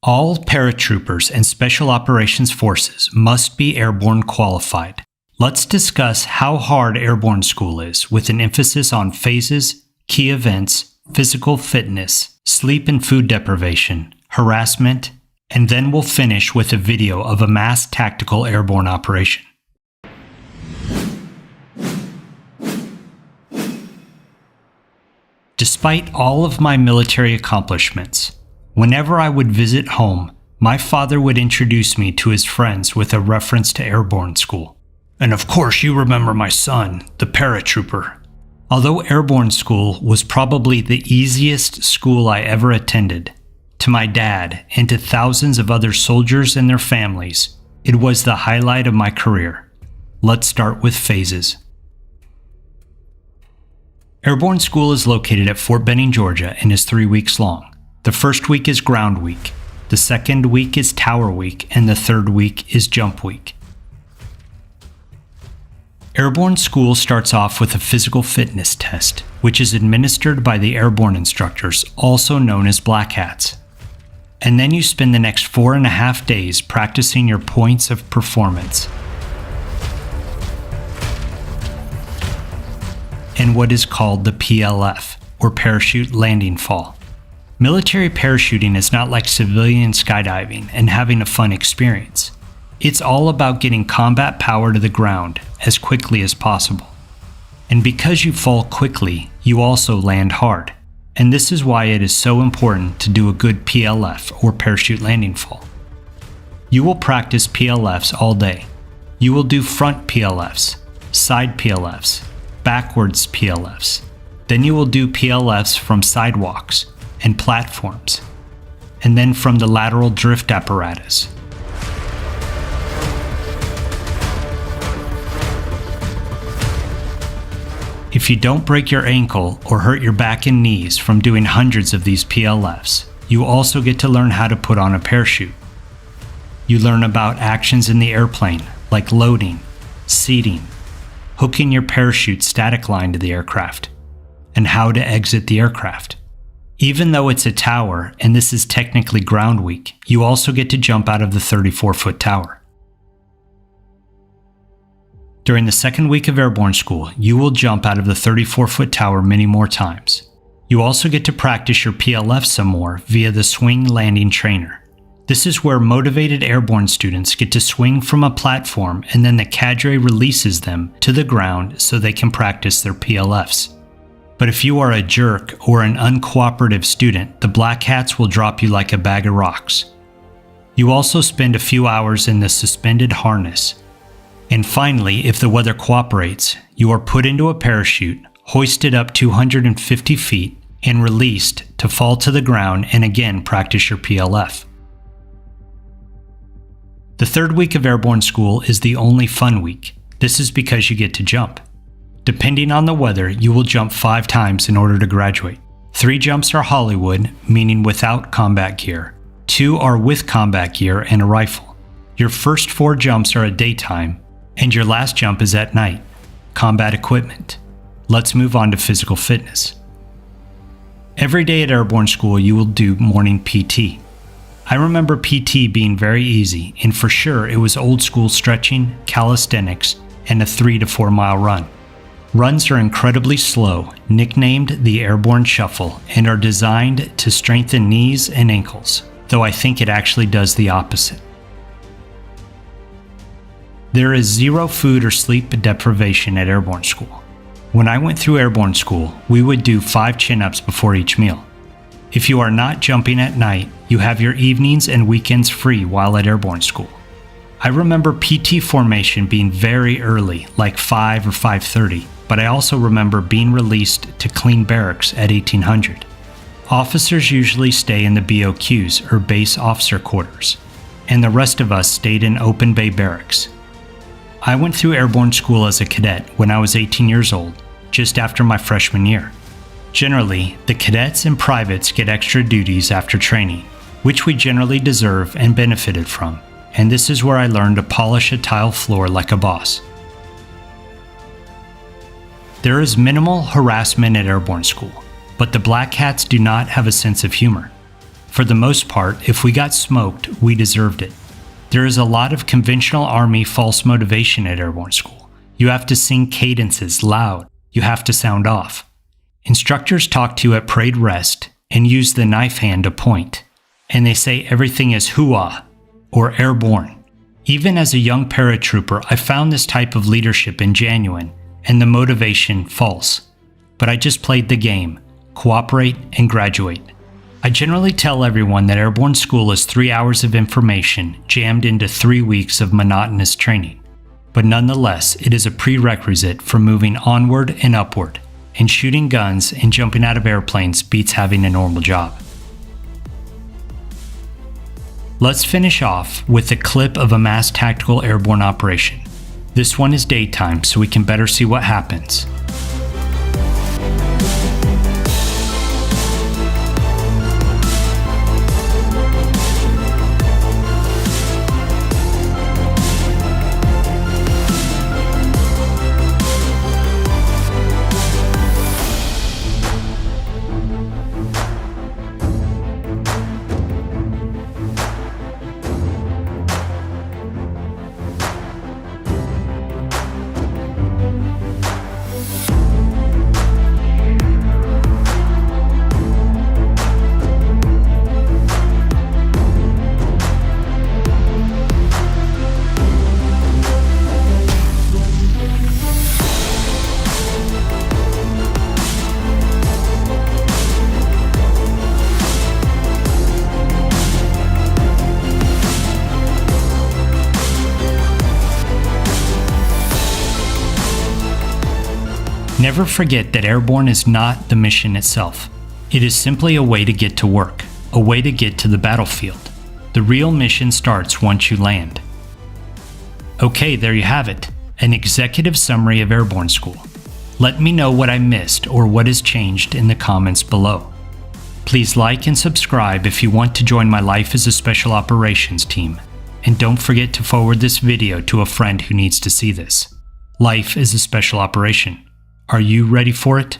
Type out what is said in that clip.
All paratroopers and Special Operations Forces must be airborne qualified. Let's discuss how hard airborne school is, with an emphasis on phases, key events, physical fitness, sleep and food deprivation, harassment, and then we'll finish with a video of a mass tactical airborne operation. Despite all of my military accomplishments, whenever I would visit home, my father would introduce me to his friends with a reference to airborne school. And of course you remember my son, the paratrooper. Although airborne school was probably the easiest school I ever attended, to my dad and to thousands of other soldiers and their families, it was the highlight of my career. Let's start with phases. Airborne school is located at Fort Benning, Georgia, and is 3 weeks long. The first week is ground week, the second week is tower week, and the third week is jump week. Airborne school starts off with a physical fitness test, which is administered by the airborne instructors, also known as Black Hats. And then you spend the next 4.5 days practicing your points of performance and what is called the PLF, or Parachute Landing Fall. Military parachuting is not like civilian skydiving and having a fun experience. It's all about getting combat power to the ground as quickly as possible. And because you fall quickly, you also land hard. And this is why it is so important to do a good PLF, or Parachute Landing Fall. You will practice PLFs all day. You will do front PLFs, side PLFs, backwards PLFs. Then you will do PLFs from sidewalks and platforms, and then from the lateral drift apparatus. If you don't break your ankle or hurt your back and knees from doing hundreds of these PLFs, you also get to learn how to put on a parachute. You learn about actions in the airplane, like loading, seating, hooking your parachute static line to the aircraft, and how to exit the aircraft. Even though it's a tower, and this is technically ground week, you also get to jump out of the 34-foot tower. During the second week of airborne school, you will jump out of the 34-foot tower many more times. You also get to practice your PLF some more via the swing landing trainer. This is where motivated airborne students get to swing from a platform, and then the cadre releases them to the ground so they can practice their PLFs. But if you are a jerk or an uncooperative student, the Black Hats will drop you like a bag of rocks. You also spend a few hours in the suspended harness. And finally, if the weather cooperates, you are put into a parachute, hoisted up 250 feet, and released to fall to the ground and again practice your PLF. The third week of airborne school is the only fun week. This is because you get to jump. Depending on the weather, you will jump 5 times in order to graduate. 3 jumps are Hollywood, meaning without combat gear. 2 are with combat gear and a rifle. Your first 4 jumps are at daytime, and your last jump is at night. Combat equipment. Let's move on to physical fitness. Every day at airborne school, you will do morning PT. I remember PT being very easy, and for sure it was old school stretching, calisthenics, and a 3 to 4 mile run. Runs are incredibly slow, nicknamed the airborne shuffle, and are designed to strengthen knees and ankles, though I think it actually does the opposite. There is zero food or sleep deprivation at airborne school. When I went through airborne school, we would do 5 chin-ups before each meal. If you are not jumping at night, you have your evenings and weekends free while at airborne school. I remember PT formation being very early, like 5 or 5:30, but I also remember being released to clean barracks at 1800. Officers usually stay in the BOQs, or base officer quarters, and the rest of us stayed in open bay barracks. I went through airborne school as a cadet when I was 18 years old, just after my freshman year. Generally, the cadets and privates get extra duties after training, which we generally deserve and benefited from, and this is where I learned to polish a tile floor like a boss. There is minimal harassment at airborne school, but the Black Hats do not have a sense of humor. For the most part, if we got smoked, we deserved it. There is a lot of conventional Army false motivation at airborne school. You have to sing cadences loud. You have to sound off. Instructors talk to you at parade rest and use the knife hand to point. And they say everything is hoo-ah or airborne. Even as a young paratrooper, I found this type of leadership ingenuine and the motivation false. But I just played the game, cooperate and graduate. I generally tell everyone that airborne school is 3 hours of information jammed into 3 weeks of monotonous training. But nonetheless, it is a prerequisite for moving onward and upward, and shooting guns and jumping out of airplanes beats having a normal job. Let's finish off with a clip of a mass tactical airborne operation. This one is daytime, so we can better see what happens. Never forget that airborne is not the mission itself. It is simply a way to get to work, a way to get to the battlefield. The real mission starts once you land. Okay, there you have it, an executive summary of airborne school. Let me know what I missed or what has changed in the comments below. Please like and subscribe if you want to join my Life as a Special Operations team. And don't forget to forward this video to a friend who needs to see this. Life is a special operation. Are you ready for it?